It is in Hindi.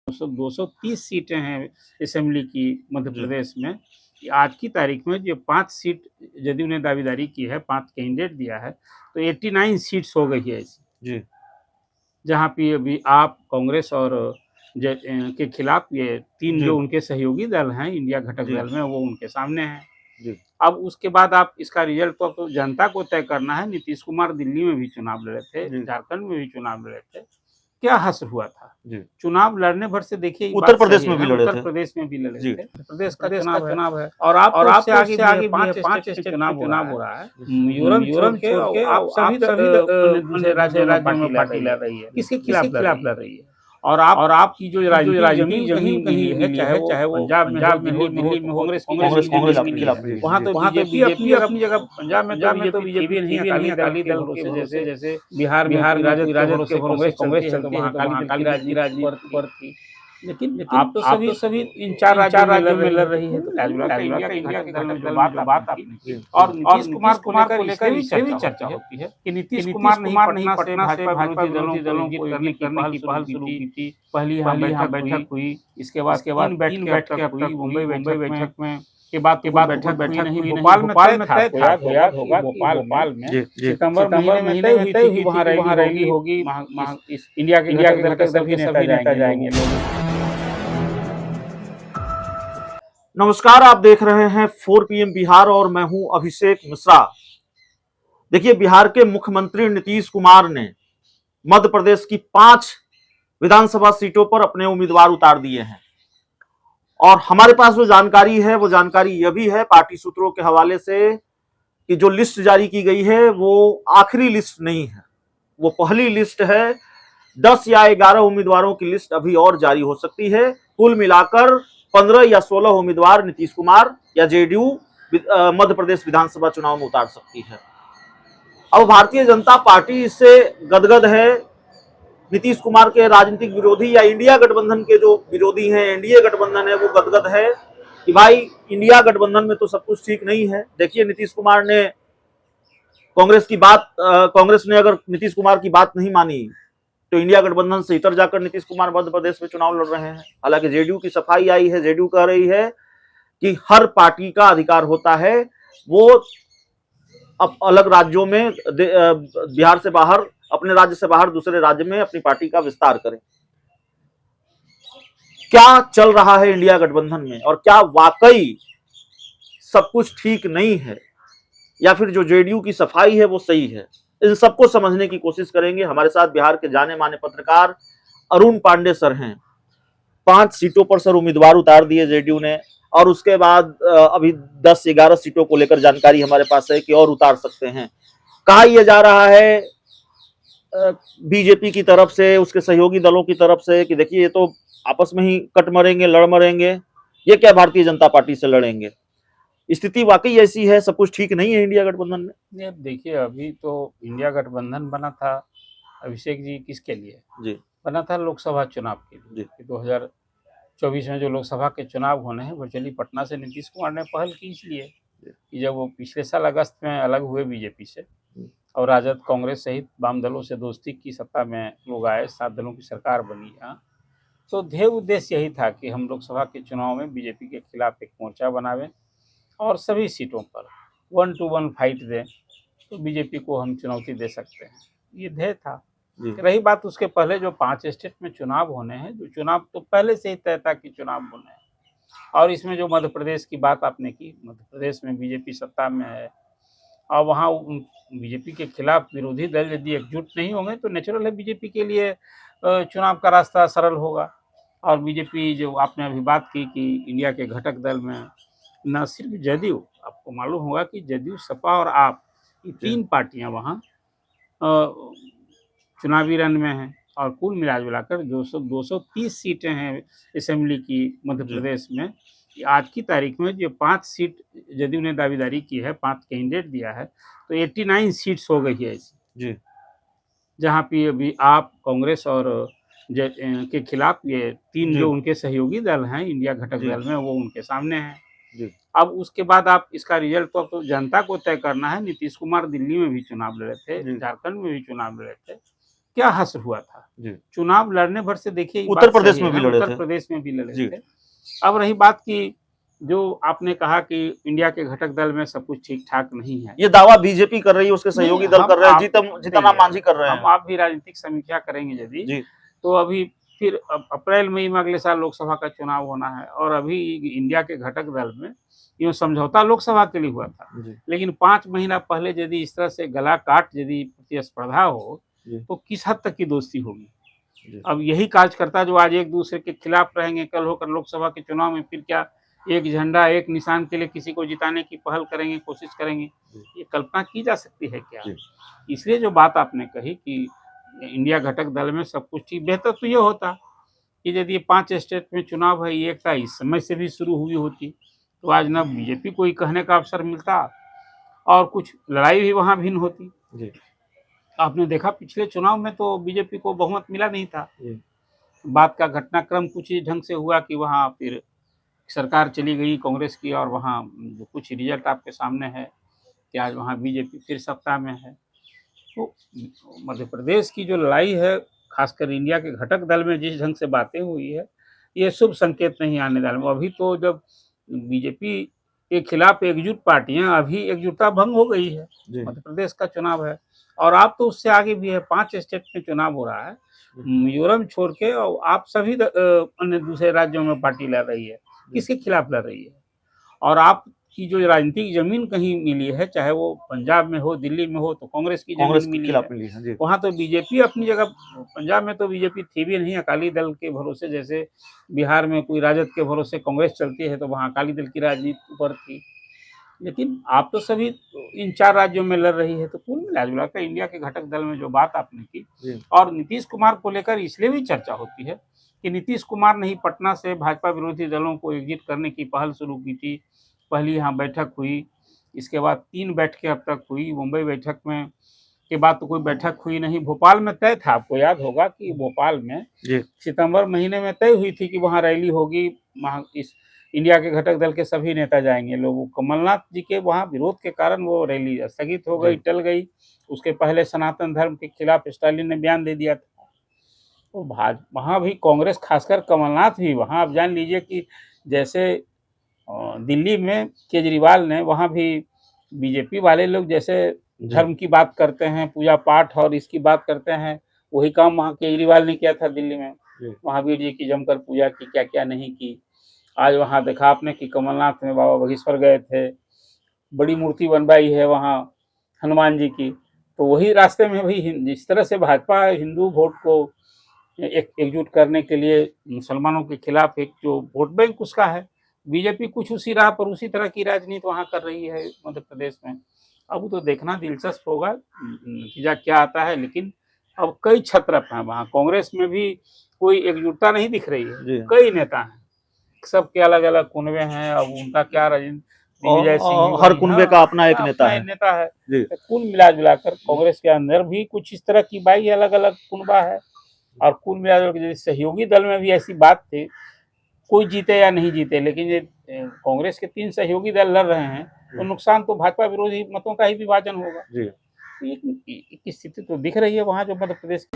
230 सीटें हैं असेंबली की मध्य प्रदेश में। आज की तारीख में जो 5 सीट जदयू ने दावेदारी की है, 5 कैंडिडेट दिया है, तो 89 सीट्स हो गई है ऐसी जी। जहाँ पे अभी आप कांग्रेस और के खिलाफ ये 3 जो उनके सहयोगी दल हैं इंडिया घटक दल में, वो उनके सामने हैं। अब उसके बाद आप इसका रिजल्ट तो जनता को तय करना है। नीतीश कुमार दिल्ली में भी चुनाव लड़े थे, झारखंड में भी चुनाव लड़े थे, क्या हश्र हुआ था। चुनाव लड़ने भर से देखिए उत्तर प्रदेश में भी लड़े थे। उत्तर प्रदेश में भी लड़े थे। प्रदेश का चुनाव है और आप से आगे भी 5 स्टेट चुनाव हो रहा है। मिजोरम छोड़ के आप सभी दूसरे राज्यों में पार्टी लड़ रही है। किसके खिलाफ लड़ रही है? और आपकी जो राजनीतिक जमीन कहीं है, चाहे वो पंजाब में हो, दिल्ली में हो, कांग्रेस के खिलाफ, वहाँ तो बीजेपी अपनी जगह, पंजाब में तो बीजेपी नहीं है, अकाली दल के भरोसे, जैसे बिहार में राजद के भरोसे कांग्रेस चलती है, तो वहाँ अकाली दल की राजनीति थी। लेकिन आप तो सभी इन 4 राज्यों में लड़ रही है, तो इंडिया के घटक दल में जो बात आपने की, और नीतीश कुमार को लेकर इससे भी चर्चा होती है कि नीतीश कुमार नहीं पटना से भाजपा विरोधी दलों को करने की पहल शुरू की थी। पहली यहाँ बैठक हुई, इसके बाद 3 बैठकें हुई, मुंबई बैठक में के बाद बैठक नहीं, भोपाल में तय था, याद होगा भोपाल में सितंबर महीने में तय हुई वहाँ रैली होगी, इंडिया के घटक दल के सभी नेता जाएंगे। नमस्कार, आप देख रहे हैं 4 PM बिहार और मैं हूं अभिषेक मिश्रा। देखिए, बिहार के मुख्यमंत्री नीतीश कुमार ने मध्य प्रदेश की 5 विधानसभा सीटों पर अपने उम्मीदवार उतार दिए हैं और हमारे पास जो जानकारी है वो जानकारी यह भी है पार्टी सूत्रों के हवाले से कि जो लिस्ट जारी की गई है वो आखिरी लिस्ट नहीं है, वो पहली लिस्ट है। 10 या 11 उम्मीदवारों की लिस्ट अभी और जारी हो सकती है। कुल मिलाकर 15 या 16 उम्मीदवार नीतीश कुमार या जेडीयू मध्य प्रदेश विधानसभा चुनाव में उतार सकती है। अब भारतीय जनता पार्टी इससे गदगद है। नीतीश कुमार के राजनीतिक विरोधी या इंडिया गठबंधन के जो विरोधी हैं, एनडीए गठबंधन है, वो गदगद है कि भाई इंडिया गठबंधन में तो सब कुछ ठीक नहीं है। देखिए, नीतीश कुमार ने कांग्रेस ने अगर नीतीश कुमार की बात नहीं मानी तो इंडिया गठबंधन से इतर जाकर नीतीश कुमार मध्य प्रदेश में चुनाव लड़ रहे हैं। हालांकि जेडीयू की सफाई आई है, जेडीयू कह रही है कि हर पार्टी का अधिकार होता है वो अब अलग राज्यों में, बिहार से बाहर, अपने राज्य से बाहर दूसरे राज्य में अपनी पार्टी का विस्तार करें। क्या चल रहा है इंडिया गठबंधन में और क्या वाकई सब कुछ ठीक नहीं है या फिर जो जेडीयू की सफाई है वो सही है, इन सबको समझने की कोशिश करेंगे। हमारे साथ बिहार के जाने माने पत्रकार अरुण पांडे सर हैं। 5 सीटों पर सर उम्मीदवार उतार दिए जेडीयू ने और उसके बाद अभी 10-11 सीटों को लेकर जानकारी हमारे पास है कि और उतार सकते हैं। कहा यह जा रहा है बीजेपी की तरफ से, उसके सहयोगी दलों की तरफ से कि देखिए ये तो आपस में ही कट मरेंगे, लड़ मरेंगे, ये क्या भारतीय जनता पार्टी से लड़ेंगे। स्थिति वाकई ऐसी है, सब कुछ ठीक नहीं है इंडिया गठबंधन में। देखिए, अभी तो इंडिया गठबंधन बना था अभिषेक जी किसके लिए जी बना था? लोकसभा चुनाव के लिए। 2024 में जो लोकसभा के चुनाव होने हैं वर्चुअली पटना से नीतीश कुमार ने पहल की, इसलिए कि जब वो पिछले साल अगस्त में अलग हुए बीजेपी से और राजद कांग्रेस सहित वाम दलों से दोस्ती की, सत्ता में लोग आए, 7 दलों की सरकार बनी यहाँ, तो ध्येय उद्देश्य यही था कि हम लोकसभा के चुनाव में बीजेपी के खिलाफ एक मोर्चा बनावें और सभी सीटों पर 1 to 1 फाइट दें, तो बीजेपी को हम चुनौती दे सकते हैं, ये ध्येय था। रही बात उसके पहले जो 5 स्टेट में चुनाव होने हैं, जो चुनाव तो पहले से ही तय था कि चुनाव होने हैं, और इसमें जो मध्य प्रदेश की बात आपने की, मध्य प्रदेश में बीजेपी सत्ता में है और वहाँ बीजेपी के खिलाफ विरोधी दल यदि एकजुट नहीं होंगे तो नेचुरल है बीजेपी के लिए चुनाव का रास्ता सरल होगा। और बीजेपी जो आपने अभी बात की कि इंडिया के घटक दल में न सिर्फ जदयू, आपको मालूम होगा कि जदयू, सपा और आप, ये 3 पार्टियां वहाँ चुनावी रण में हैं और कुल मिलाकर 230 सीटें हैं असेंबली की मध्य प्रदेश में। आज की तारीख में जो 5 सीट जदयू ने दावेदारी की है, 5 कैंडिडेट दिया है, तो 89 सीट्स हो गई है ऐसी जहाँ पे अभी आप, कांग्रेस और के खिलाफ ये 3 जो उनके सहयोगी दल हैं इंडिया घटक दल में, वो उनके सामने हैं। अब उसके बाद आप इसका रिजल्ट तो जनता को तय करना है। नीतीश कुमार दिल्ली में भी चुनाव लड़े थे, झारखंड में भी चुनाव लड़े थे, क्या हश्र हुआ था। जी। चुनाव लड़ने भर से देखिए ये उत्तर बात प्रदेश सही में है भी ना, लड़े उत्तर थे। प्रदेश में भी लड़े जी। थे। अब रही बात की जो आपने कहा कि इंडिया के घटक दल में सब कुछ ठीक ठाक नहीं है, ये दावा बीजेपी कर रही है, उसके सहयोगी दल हम कर रहे हैं, आप जीतन राम मांझी कर रहे हम हैं। आप भी राजनीतिक समीक्षा करेंगे यदि, जी। तो अभी फिर अप्रैल मई में अगले साल लोकसभा का चुनाव होना है, और अभी इंडिया के घटक दल में यूँ समझौता लोकसभा के लिए हुआ था, जी। लेकिन 5 महीना पहले यदि इस तरह से गला काट यदि प्रतिस्पर्धा हो जी। तो किस हद तक की दोस्ती होगी। जी। अब यही कार्यकर्ता जो आज एक दूसरे के खिलाफ रहेंगे, कल होकर लोकसभा के चुनाव में फिर क्या एक झंडा एक निशान के लिए किसी को जिताने की पहल करेंगे, कोशिश करेंगे, ये कल्पना की जा सकती है क्या। जी। इसलिए जो बात आपने कही कि इंडिया घटक दल में सब कुछ ठीक, बेहतर तो ये होता कि यदि 5 स्टेट में चुनाव है, ये एकता इस समय से भी शुरू हुई होती तो आज न बीजेपी को ही कहने का अवसर मिलता और कुछ लड़ाई भी वहाँ भिन्न होती। जी। आपने देखा पिछले चुनाव में तो बीजेपी को बहुमत मिला नहीं था। जी। बात का घटनाक्रम कुछ इस ढंग से हुआ कि वहाँ फिर सरकार चली गई कांग्रेस की, और वहाँ जो कुछ रिजल्ट आपके सामने है कि आज वहाँ बीजेपी फिर सत्ता में है। तो मध्य प्रदेश की जो लड़ाई है, खासकर इंडिया के घटक दल में जिस ढंग से बातें हुई है, ये शुभ संकेत नहीं आने वाला। अभी तो जब बीजेपी के खिलाफ एकजुट पार्टियां, अभी एकजुटता भंग हो गई है। मध्य प्रदेश का चुनाव है और आप तो उससे आगे भी है, 5 स्टेट में चुनाव हो रहा है, मिजोरम छोड़ के, और आप सभी अन्य दूसरे राज्यों में पार्टी लड़ रही है, किसके खिलाफ लड़ रही है। और आपकी जो राजनीतिक जमीन कहीं मिली है, चाहे वो पंजाब में हो, दिल्ली में हो, तो कांग्रेस की जमीन मिली है। वहाँ तो बीजेपी अपनी जगह, पंजाब में तो बीजेपी थी भी नहीं, अकाली दल के भरोसे, जैसे बिहार में कोई राजद के भरोसे कांग्रेस चलती है तो वहाँ अकाली दल की राजनीति ऊपर थी। लेकिन आप तो सभी इन 4 राज्यों में लड़ रही है, तो कुल मिला कर इंडिया के घटक दल में जो बात आपने की, और नीतीश कुमार को लेकर इसलिए भी चर्चा होती है कि नीतीश कुमार ने ही पटना से भाजपा विरोधी दलों को एग्जिट करने की पहल शुरू की थी। पहली यहाँ बैठक हुई, इसके बाद 3 बैठकें अब तक हुई, मुंबई बैठक में के बाद तो कोई बैठक हुई नहीं। भोपाल में तय था, आपको याद होगा कि भोपाल में सितंबर महीने में तय हुई थी कि वहाँ रैली होगी, वहाँ इस इंडिया के घटक दल के सभी नेता जाएंगे। लोग, कमलनाथ जी के वहाँ विरोध के कारण वो रैली स्थगित हो गई, टल गई। उसके पहले सनातन धर्म के खिलाफ स्टालिन ने बयान दे दिया था। तो वहाँ भी कांग्रेस, खासकर कमलनाथ भी वहाँ, आप जान लीजिए कि जैसे दिल्ली में केजरीवाल ने, वहाँ भी बीजेपी वाले लोग जैसे धर्म की बात करते हैं, पूजा पाठ और इसकी बात करते हैं, वही काम वहाँ केजरीवाल ने किया था दिल्ली में। महावीर जी की जमकर पूजा की, क्या क्या नहीं की। आज वहाँ देखा आपने कि कमलनाथ में बाबा बगेश्वर गए थे, बड़ी मूर्ति बनवाई है वहाँ हनुमान जी की। तो वही रास्ते में भी जिस तरह से भाजपा हिंदू वोट को एकजुट करने के लिए मुसलमानों के खिलाफ एक जो वोट बैंक उसका है, बीजेपी कुछ उसी राह पर, उसी तरह की राजनीति वहाँ कर रही है मध्य प्रदेश में। अब तो देखना दिलचस्प होगा नतीजा क्या आता है। लेकिन अब कई छत्रप हैं वहाँ, कांग्रेस में भी कोई एकजुटता नहीं दिख रही है। कई नेता हैं, सबके अलग अलग कुनबे हैं। अब उनका क्या दिग्विजय सिंह, हर कुनबे का अपना एक नेता है। तो कुल मिलाकर कांग्रेस के अंदर भी कुछ इस तरह की बाई अलग अलग कुनबा है। और कुल मिलाकर सहयोगी दल में भी ऐसी बात थी, कोई जीते या नहीं जीते, लेकिन ये कांग्रेस के 3 सहयोगी दल लड़ रहे हैं, तो नुकसान तो भाजपा विरोधी मतों का ही विभाजन होगा। एक स्थिति तो दिख रही है वहाँ जो मध्य प्रदेश